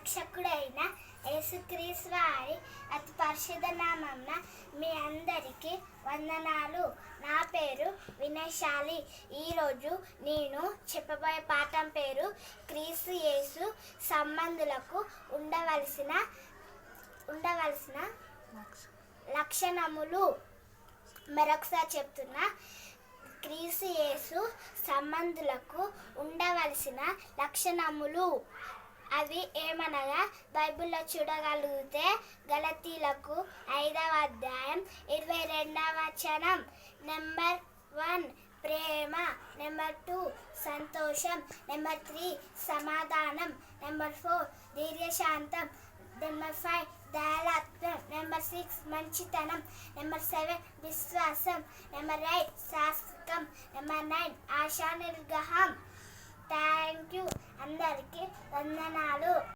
రక్షకుడైన యేసుక్రీస్తు వారి అతి పరిశుద్ధ నామమున మీ అందరికీ వందనాలు. నా పేరు వినయశాలి. ఈరోజు నేను చెప్పబోయే పాఠం పేరు క్రీస్తు యేసు సంబంధులకు ఉండవలసిన లక్షణములు. మరొకసారి చెప్తున్నా, క్రీస్తు యేసు సంబంధులకు ఉండవలసిన లక్షణములు. అవి ఏమనగా బైబిల్లో చూడగలిగితే గలతీలకు 5వ అధ్యాయం 22వ వచనం. నెంబర్ 1 ప్రేమ, నెంబర్ 2 సంతోషం, నెంబర్ 3 సమాధానం, నెంబర్ 4 దీర్ఘశాంతం, నెంబర్ 5 దయాళత్వం, నెంబర్ 6 మంచితనం, నెంబర్ 7 విశ్వాసం, నెంబర్ 8 శాశ్వతం, నెంబర్ 9 ఆశా నిగ్రహం. Thank you. అందరికీ వందనాలు.